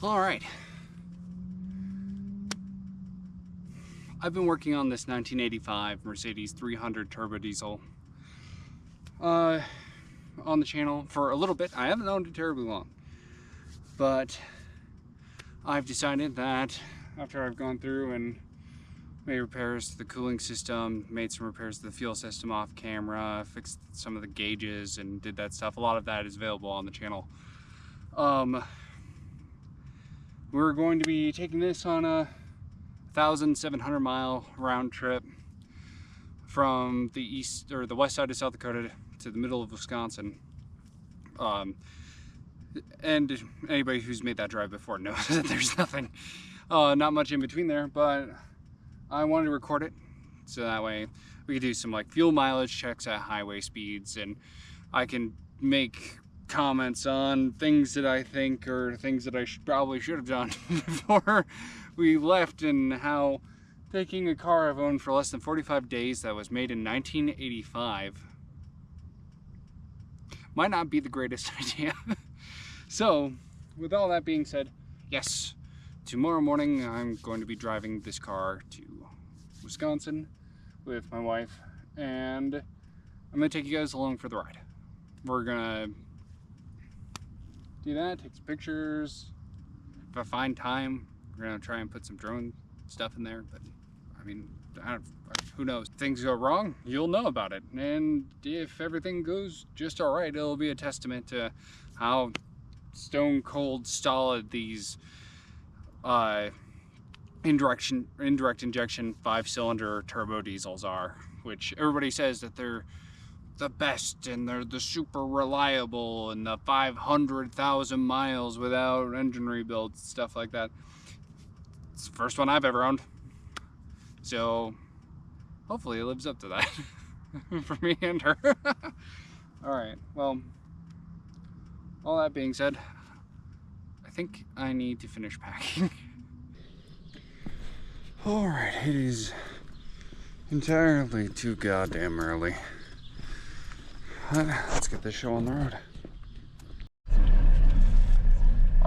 All right. I've been working on this 1985 Mercedes 300 turbo diesel on the channel for a little bit. I haven't owned it terribly long, but I've decided that after I've gone through and made repairs to the cooling system, made some repairs to the fuel system off camera, fixed some of the gauges and did that stuff. A lot of that is available on the channel. We're going to be taking this on a 1,700 mile round trip from the east or the west side of South Dakota to the middle of Wisconsin. And anybody who's made that drive before knows that there's nothing, not much in between there, but I wanted to record it so that way we could do some like fuel mileage checks at highway speeds, and I can make comments on things that I think or things that I probably should have done before we left, and how taking a car I've owned for less than 45 days that was made in 1985 might not be the greatest idea. So with all that being said, yes, tomorrow morning I'm going to be driving this car to Wisconsin with my wife, and I'm going to take you guys along for the ride. We're going to do that, take some pictures. If I find time, we're going to try and put some drone stuff in there, but I mean, who knows? If things go wrong, you'll know about it. And if everything goes just all right, it'll be a testament to how stone cold solid these indirect injection 5-cylinder turbo diesels are, which everybody says that they're the best and they're the super reliable and the 500,000 miles without engine rebuilds, stuff like that. It's the first one I've ever owned, so hopefully it lives up to that for me and her. All right, well, all that being said, I think I need to finish packing. All right, it is entirely too goddamn early. Let's get this show on the road.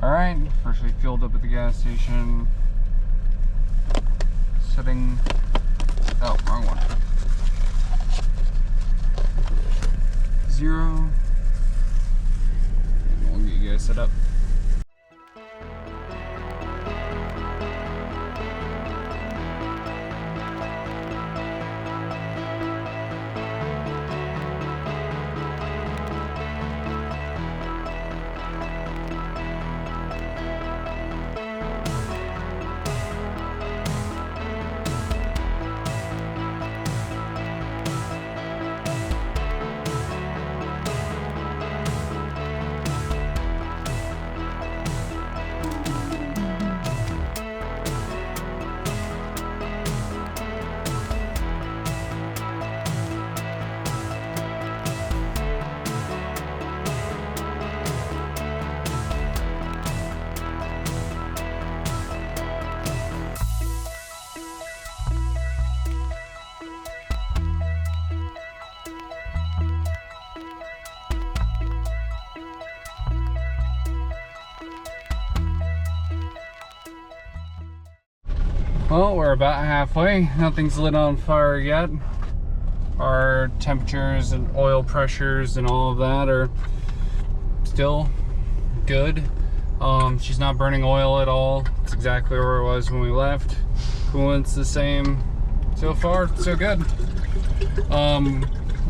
All right, first we fueled up at the gas station. Setting, oh, wrong one. 0. And we'll get you guys set up. Well, we're about halfway. Nothing's lit on fire yet. Our temperatures and oil pressures and all of that are still good. She's not burning oil at all. It's exactly where it was when we left. Coolant's the same. So far, so good.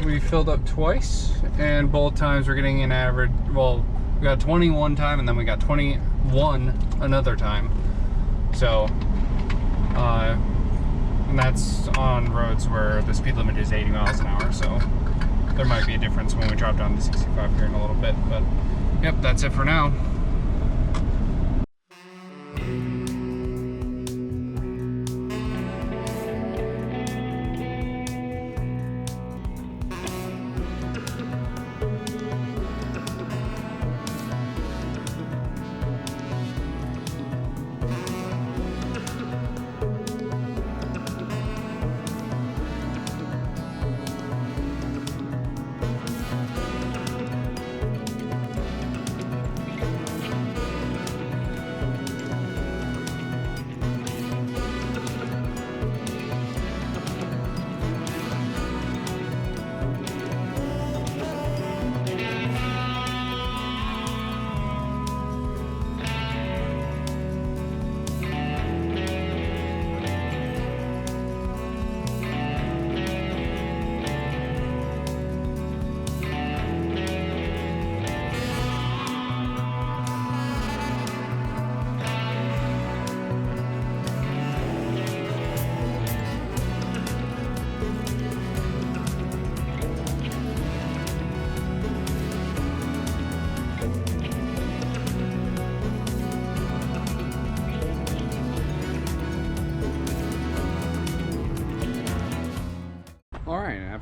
We filled up twice, and both times we're getting an average, well, we got 21 time and then we got 21 another time. So, and that's on roads where the speed limit is 80 miles an hour, so there might be a difference when we drop down to 65 here in a little bit, but yep, that's it for now.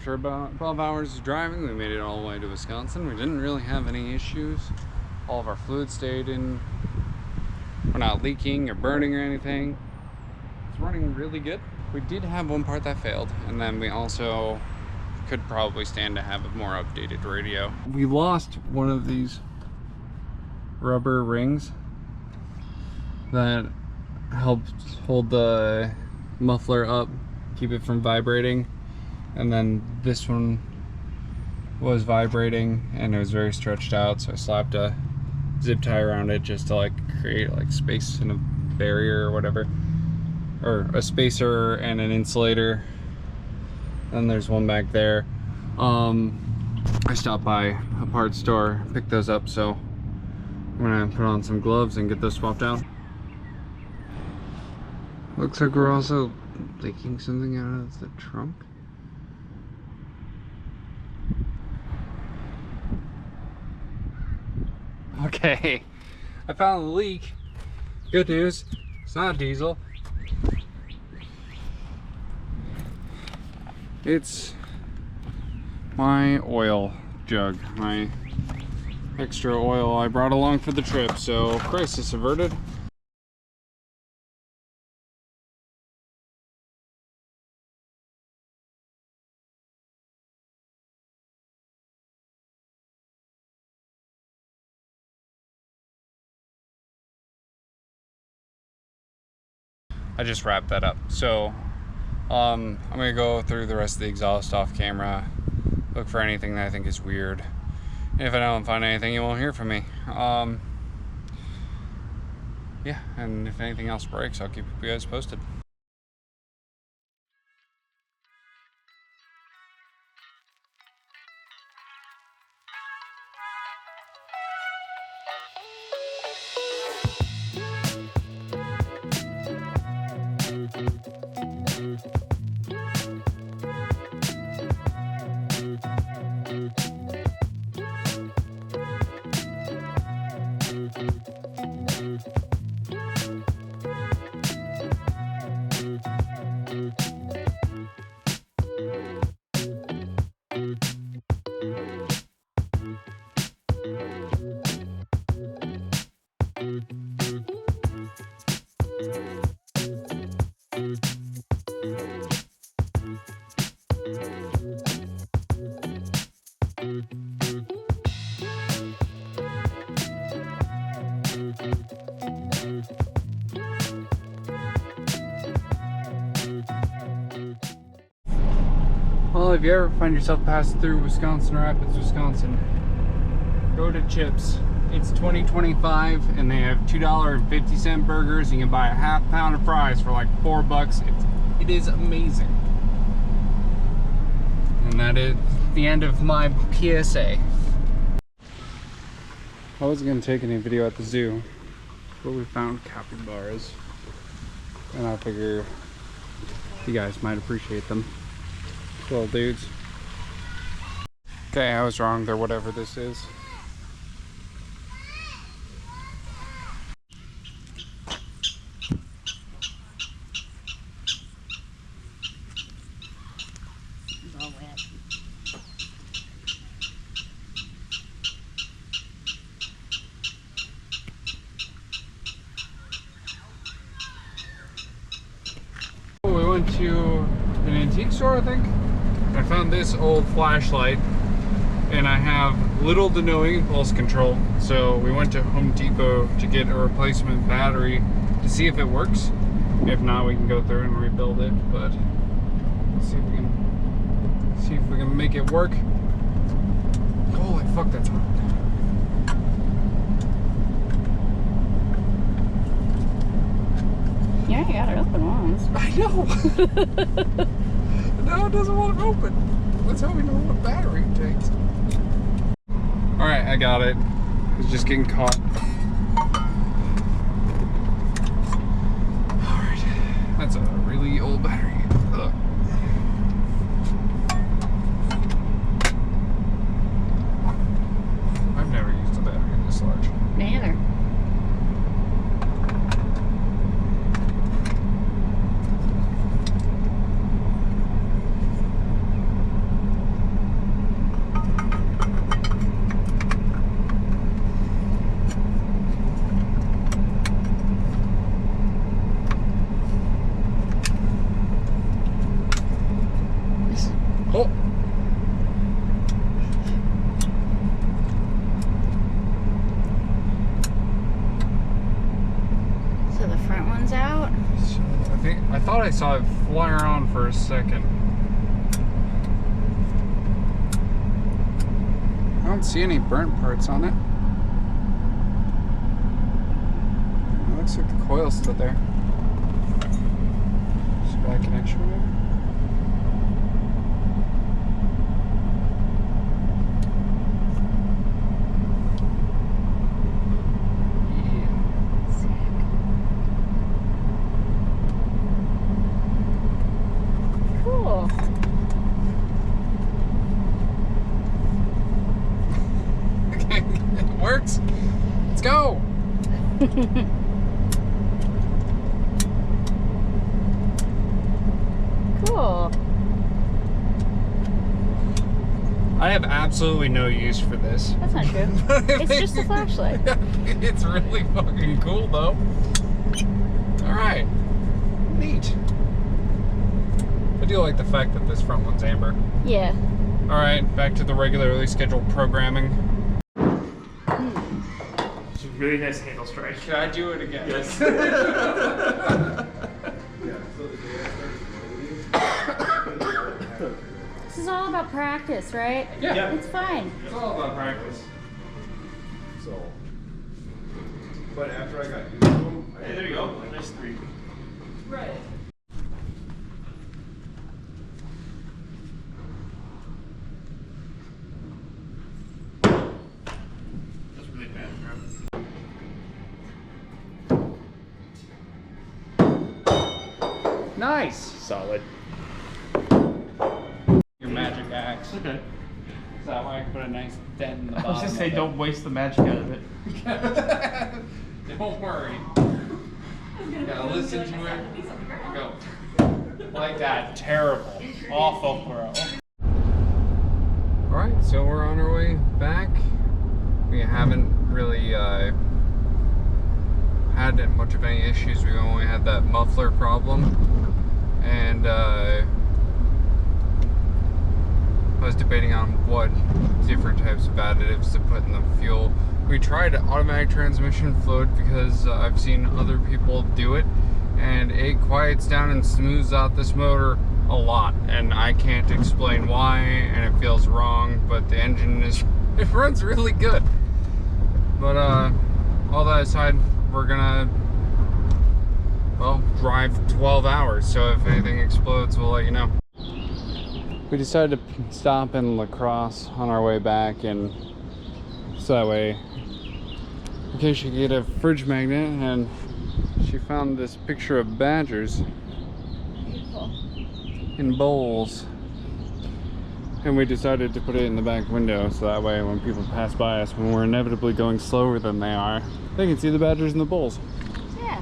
after about 12 hours of driving, we made it all the way to Wisconsin. We didn't really have any issues. All of our fluid stayed in. We're not leaking or burning or anything. It's running really good. We did have one part that failed, and then we also could probably stand to have a more updated radio. We lost one of these rubber rings that helped hold the muffler up, keep it from vibrating, and then this one was vibrating and it was very stretched out, so I slapped a zip tie around it just to like create like space and a barrier or whatever, or a spacer and an insulator. And there's one back there. I stopped by a parts store, picked those up, so I'm gonna put on some gloves and get those swapped out. Looks like we're also leaking something out of the trunk. Okay, I found the leak. Good news, it's not diesel. It's my oil jug, my extra oil I brought along for the trip, so crisis averted. I just wrapped that up. So I'm gonna go through the rest of the exhaust off camera, look for anything that I think is weird. And if I don't find anything, you won't hear from me. Yeah, and if anything else breaks, I'll keep you guys posted. Well, if you ever find yourself passing through Wisconsin Rapids, Wisconsin, go to Chips. It's 2025 and they have $2.50 burgers. You can buy a half pound of fries for like $4. It is amazing. And that is the end of my PSA. I wasn't going to take any video at the zoo, but we found capybaras. And I figure you guys might appreciate them. Little dudes. Okay, I was wrong. They're whatever this is. It's all wet. We went to an antique store, I think. I found this old flashlight and I have little to no impulse control, so we went to Home Depot to get a replacement battery to see if it works. If not, we can go through and rebuild it, but let's see if we can make it work. Holy fuck, that's hot. Yeah, you got it open once. I know. No, it doesn't want to open. Let's hope we know what battery it takes. Alright, I got it. It's just getting caught. Alright. That's a really old battery. Ugh. I've never used a battery this large. Me either. one's out. I thought I saw it flare on for a second. I don't see any burnt parts on it. It looks like the coil's still there. Just bad connection maybe? Cool. Okay, it works. Let's go. Cool. I have absolutely no use for this. That's not true. It's just a flashlight. It's really fucking cool though. Alright. Neat. I do like the fact that this front one's amber. Yeah. Alright, back to the regularly scheduled programming. It's a really nice handle strike. Can I do it again? Yes. This is all about practice, right? Yeah. It's fine. It's all about practice. So, but after I got used to them, Hey, there you go. Nice 3. Right. That's really bad, bro. Nice. Solid. Your magic axe. Okay. So that way I can put a nice dent in the bottom. I was just saying, of don't waste the magic out of it. it. Don't worry. You gotta listen to it. Go. Like that. Terrible. Awful, bro. Alright, so we're on our way back. We haven't really had much of any issues. We only had that muffler problem. And I was debating on what different types of additives to put in the fuel. We tried automatic transmission fluid because I've seen other people do it, and it quiets down and smooths out this motor a lot, and I can't explain why, and it feels wrong, but the engine is, it runs really good. But all that aside, we're gonna, well, drive 12 hours, so if anything explodes, we'll let you know. We decided to stop in Lacrosse on our way back, and so that way, in case you get a fridge magnet, and she found this picture of badgers Beautiful. in bowls. And we decided to put it in the back window, so that way when people pass by us, when we're inevitably going slower than they are, they can see the badgers in the bowls. Yeah.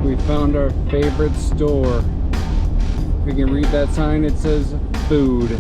We found our favorite store. If you can read that sign, it says food.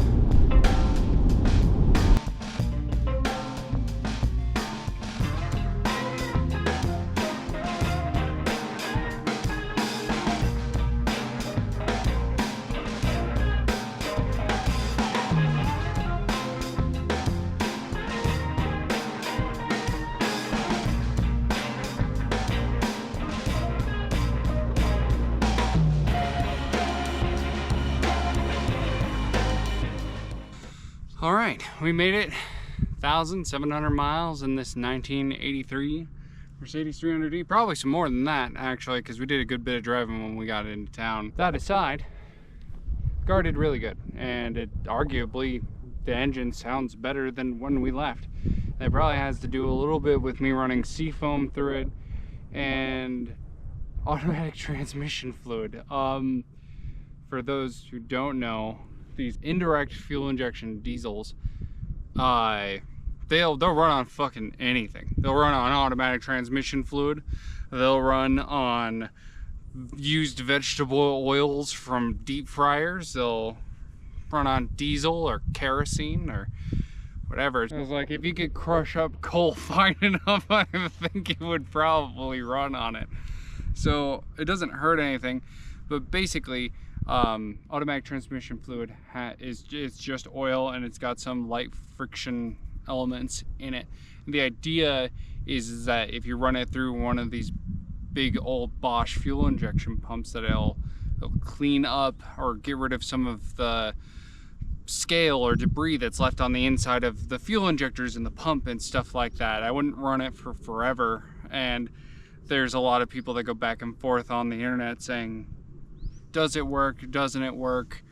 All right, we made it 1,700 miles in this 1983 Mercedes 300D. Probably some more than that, actually, because we did a good bit of driving when we got into town. That aside, car did really good, and it arguably, the engine sounds better than when we left. That probably has to do a little bit with me running seafoam through it and automatic transmission fluid. For those who don't know, these indirect fuel injection diesels, they'll run on fucking anything. They'll run on automatic transmission fluid. They'll run on used vegetable oils from deep fryers. They'll run on diesel or kerosene or whatever. It was like, if you could crush up coal fine enough, I think it would probably run on it. So it doesn't hurt anything, but basically Automatic transmission fluid it's just oil, and it's got some light friction elements in it. And the idea is that if you run it through one of these big old Bosch fuel injection pumps, that it'll clean up or get rid of some of the scale or debris that's left on the inside of the fuel injectors in the pump and stuff like that. I wouldn't run it for forever, and there's a lot of people that go back and forth on the internet saying, does it work, doesn't it work?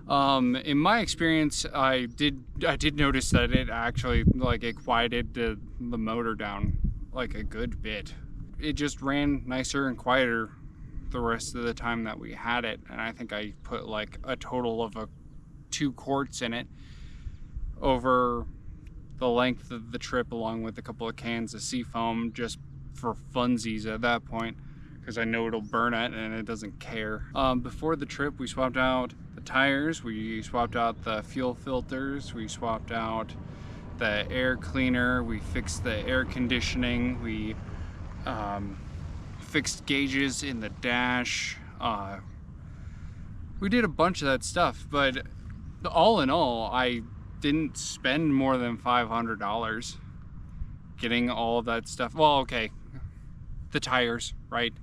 In my experience, I did notice that it actually, like, it quieted the motor down like a good bit. It just ran nicer and quieter the rest of the time that we had it, and I think I put like a total of 2 quarts in it over the length of the trip, along with a couple of cans of seafoam, just for funsies at that point, because I know it'll burn it and it doesn't care. Before the trip, we swapped out the tires, we swapped out the fuel filters, we swapped out the air cleaner, we fixed the air conditioning, we fixed gauges in the dash. We did a bunch of that stuff, but all in all, I didn't spend more than $500 getting all of that stuff. Well, okay, the tires, right?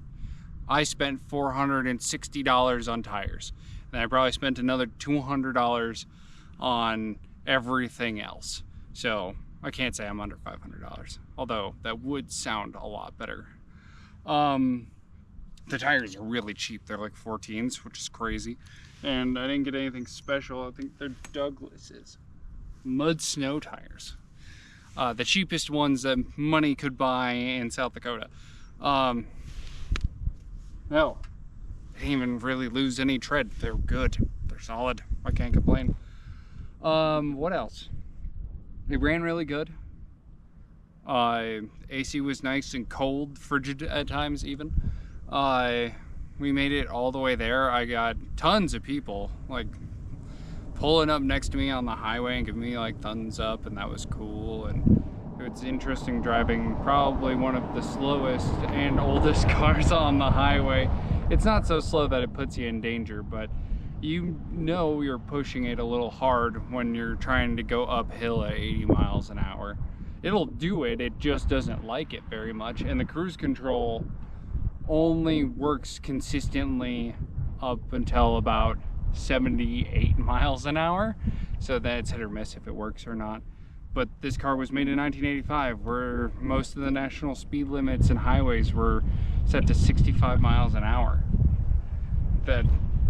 I spent $460 on tires, and I probably spent another $200 on everything else. So I can't say I'm under $500, although that would sound a lot better. The tires are really cheap. They're like 14s, which is crazy. And I didn't get anything special. I think they're Douglas's mud snow tires. The cheapest ones that money could buy in South Dakota. No, I didn't even really lose any tread. They're good. They're solid. I can't complain. What else? It ran really good. AC was nice and cold, frigid at times even. We made it all the way there. I got tons of people like pulling up next to me on the highway and giving me like thumbs up, and that was cool. And it's interesting driving probably one of the slowest and oldest cars on the highway. It's not so slow that it puts you in danger, but you know you're pushing it a little hard when you're trying to go uphill at 80 miles an hour. It'll do it, it just doesn't like it very much, and the cruise control only works consistently up until about 78 miles an hour, so that's hit or miss if it works or not. But this car was made in 1985, where most of the national speed limits and highways were set to 65 miles an hour. That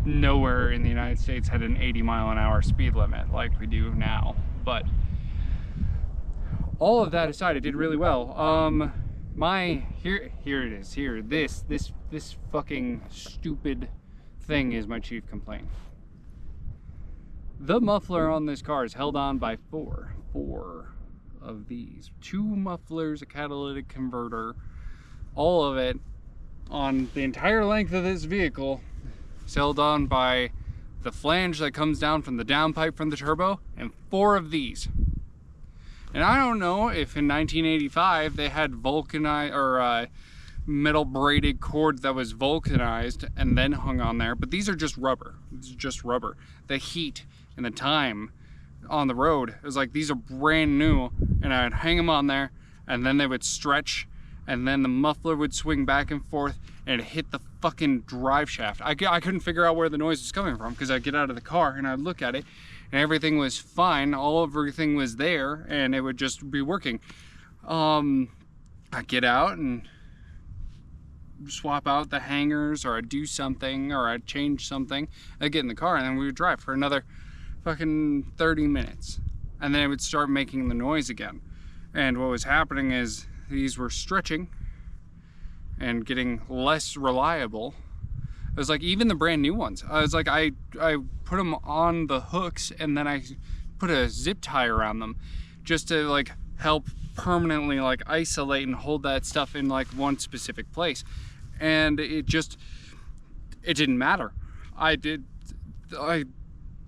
nowhere in the United States had an 80 mile an hour speed limit like we do now. But all of that aside, it did really well. Here it is. Here, this fucking stupid thing is my chief complaint. The muffler on this car is held on by four of these. 2 mufflers, a catalytic converter, all of it on the entire length of this vehicle is held on by the flange that comes down from the downpipe from the turbo, and 4 of these. And I don't know if in 1985 they had vulcanized or metal braided cord that was vulcanized and then hung on there, but these are just rubber. This is just rubber. The heat and the time on the road, it was like, these are brand new, and I'd hang them on there and then they would stretch, and then the muffler would swing back and forth and it'd hit the fucking drive shaft. I couldn't figure out where the noise was coming from, because I'd get out of the car and I'd look at it and everything was fine, everything was there, and it would just be working. I'd get out and swap out the hangers, or I'd do something, or I'd change something. I'd get in the car and then we would drive for another fucking 30 minutes. And then it would start making the noise again. And what was happening is these were stretching and getting less reliable. It was like, even the brand new ones, I was like, I put them on the hooks and then I put a zip tie around them just to like help permanently like isolate and hold that stuff in like one specific place. And it didn't matter. I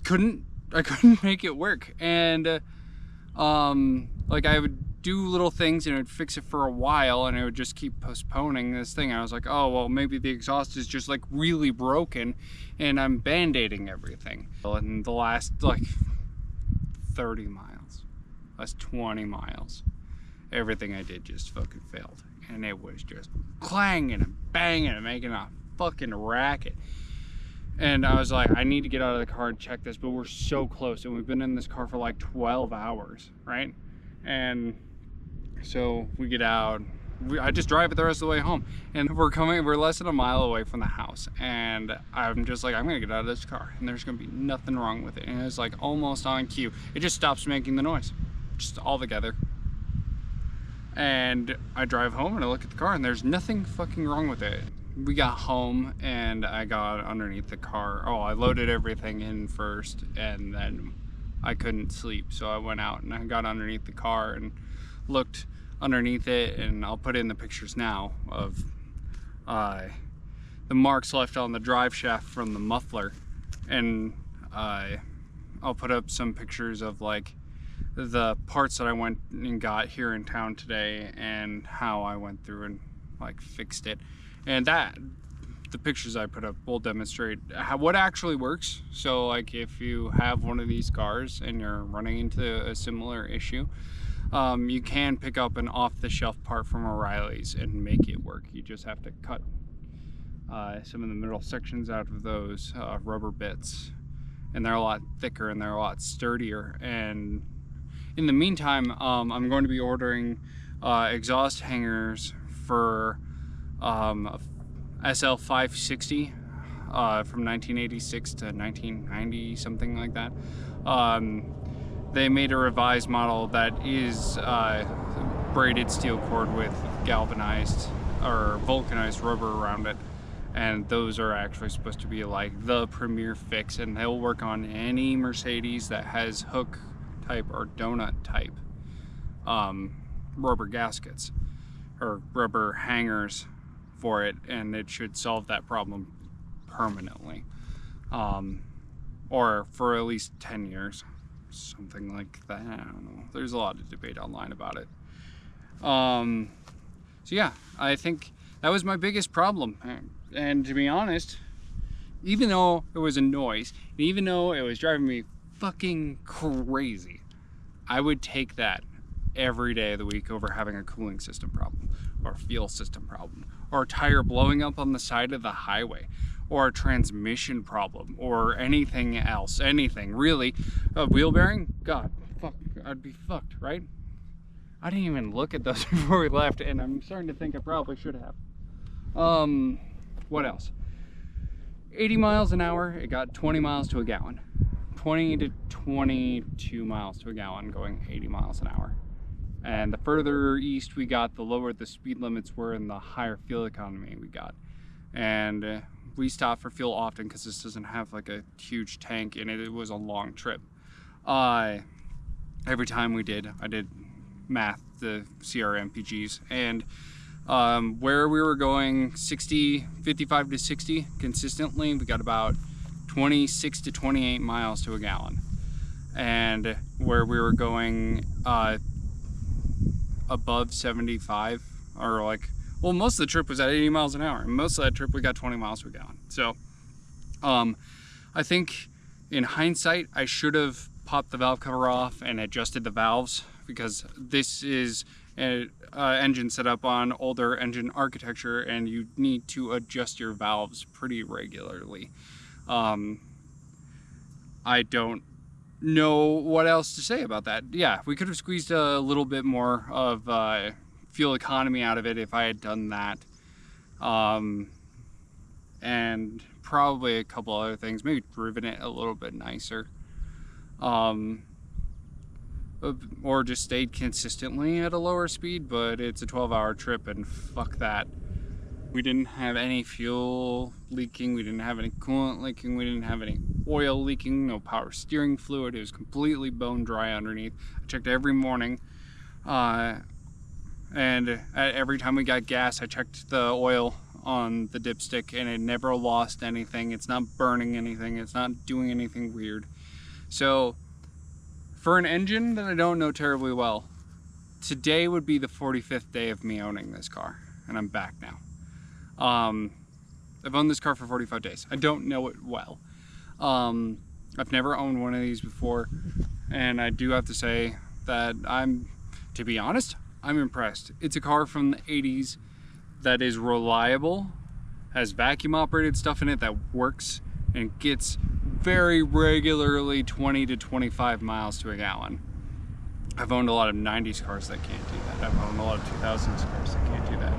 couldn't make it work. And like I would do little things and it would fix it for a while, and it would just keep postponing this thing. I was like, oh, well, maybe the exhaust is just like really broken and I'm band-aiding everything. In the last like 30 miles, last 20 miles, everything I did just fucking failed. And it was just clanging and banging and making a fucking racket. And I was like, I need to get out of the car and check this, but we're so close, and we've been in this car for like 12 hours, right? And so we get out, I just drive it the rest of the way home, and we're less than a mile away from the house, and I'm just like, I'm gonna get out of this car, and there's gonna be nothing wrong with it. And it's like almost on cue. It just stops making the noise, just all together. And I drive home and I look at the car, and there's nothing fucking wrong with it. We got home and I got underneath the car. Oh, I loaded everything in first, and then I couldn't sleep, so I went out and I got underneath the car and looked underneath it, and I'll put in the pictures now of the marks left on the drive shaft from the muffler, and I'll put up some pictures of like the parts that I went and got here in town today and how I went through and like fixed it. And that the pictures I put up will demonstrate what actually works. So like if you have one of these cars and you're running into a similar issue, you can pick up an off-the-shelf part from O'Reilly's and make it work. You just have to cut some of the middle sections out of those rubber bits, and they're a lot thicker and they're a lot sturdier. And in the meantime, I'm going to be ordering exhaust hangers for SL 560 from 1986 to 1990, something like that. They made a revised model that is braided steel cord with galvanized or vulcanized rubber around it, and those are actually supposed to be like the premier fix, and they'll work on any Mercedes that has hook type or donut type rubber gaskets or rubber hangers for it, and it should solve that problem permanently, or for at least 10 years, something like that. I don't know, there's a lot of debate online about it. So yeah, I think that was my biggest problem. And to be honest, even though it was a noise, and even though it was driving me fucking crazy, I would take that every day of the week over having a cooling system problem, or a fuel system problem, or a tire blowing up on the side of the highway, or a transmission problem, or anything else, anything really. A wheel bearing, god, fuck, I'd be fucked, right? I didn't even look at those before we left, and I'm starting to think I probably should have. What else? 80 miles an hour, it got 20 miles to a gallon. 20 to 22 miles to a gallon going 80 miles an hour. And the further east we got, the lower the speed limits were and the higher fuel economy we got. And we stopped for fuel often because this doesn't have like a huge tank in it. It was a long trip. Every time I did math, the CRMPGs, and where we were going 55 to 60 consistently, we got about 26 to 28 miles to a gallon. And where we were going above 75, or like, well, most of the trip was at 80 miles an hour, and most of that trip we got 20 miles to a gallon. So I think in hindsight I should have popped the valve cover off and adjusted the valves, because this is an engine set up on older engine architecture, and you need to adjust your valves pretty regularly. I don't know what else to say about that. Yeah, we could have squeezed a little bit more of fuel economy out of it if I had done that. And probably a couple other things, maybe driven it a little bit nicer. Or just stayed consistently at a lower speed, but it's a 12-hour trip and fuck that. We didn't have any fuel leaking, we didn't have any coolant leaking, we didn't have any oil leaking, no power steering fluid. It was completely bone dry underneath. I checked every morning, and every time we got gas I checked the oil on the dipstick, and it never lost anything. It's not burning anything, it's not doing anything weird. So for an engine that I don't know terribly well, today would be the 45th day of me owning this car, and I'm back now. I've owned this car for 45 days. I don't know it well. I've never owned one of these before, and I do have to say that to be honest, I'm impressed. It's a car from the 80s that is reliable, has vacuum operated stuff in it that works, and gets very regularly 20 to 25 miles to a gallon. I've owned a lot of 90s cars that can't do that. I've owned a lot of 2000s cars that can't do that.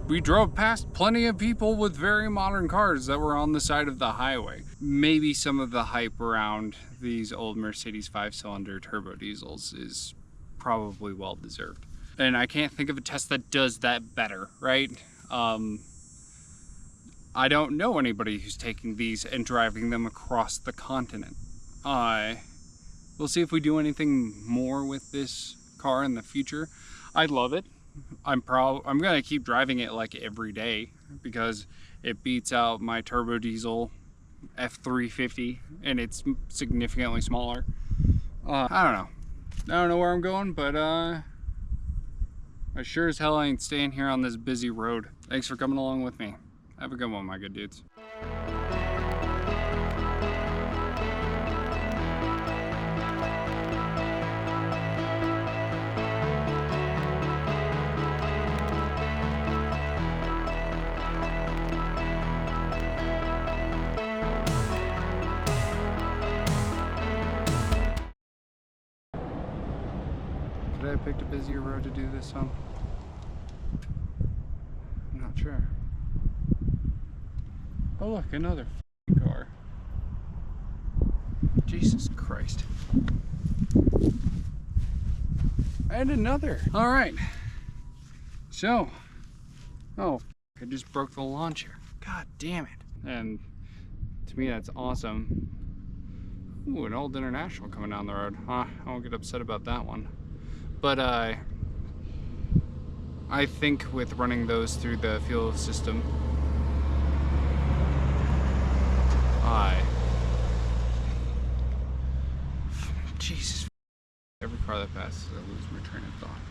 We drove past plenty of people with very modern cars that were on the side of the highway. Maybe some of the hype around these old Mercedes 5-cylinder turbo diesels is probably well deserved. And I can't think of a test that does that better, right? I don't know anybody who's taking these and driving them across the continent. We'll see if we do anything more with this car in the future. I love it. I'm gonna keep driving it like every day because it beats out my turbo diesel F350 and it's significantly smaller. I don't know where I'm going, but I sure as hell ain't staying here on this busy road. Thanks for coming along with me. Have a good one, my good dudes. Could I have picked a busier road to do this on? I'm not sure. Oh look, another car. Jesus Christ. And another. All right. So, oh, I just broke the launcher. God damn it. And to me, that's awesome. Ooh, an old International coming down the road. I won't get upset about that one. But I think with running those through the fuel system, Jesus, every car that passes, I lose my train of thought.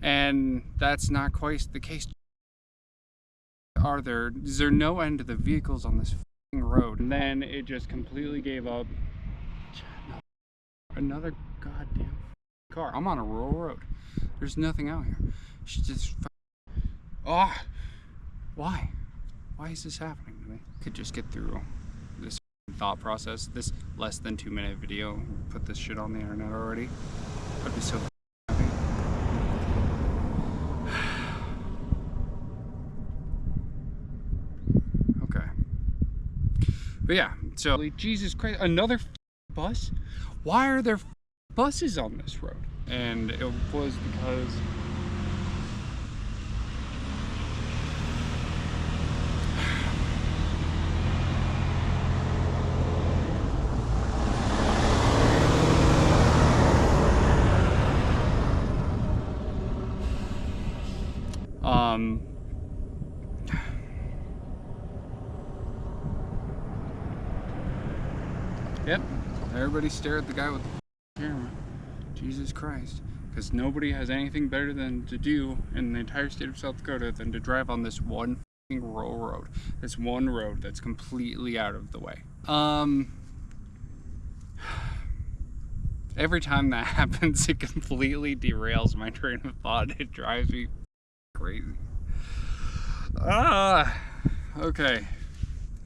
And that's not quite the case. Is there no end to the vehicles on this road? And then it just completely gave up. Another goddamn car. I'm on a rural road. There's nothing out here. She just why is this happening to me? Could just get through this thought process, this less than 2-minute video, put this shit on the internet already. I'd be so happy. Okay. But yeah, so Jesus Christ, another bus? Why are there buses on this road? And it was because yep, everybody stare at the guy with the camera. Jesus Christ. Because nobody has anything better than to do in the entire state of South Dakota than to drive on this one rural road. This one road that's completely out of the way. Every time that happens, it completely derails my train of thought. It drives me crazy. Okay.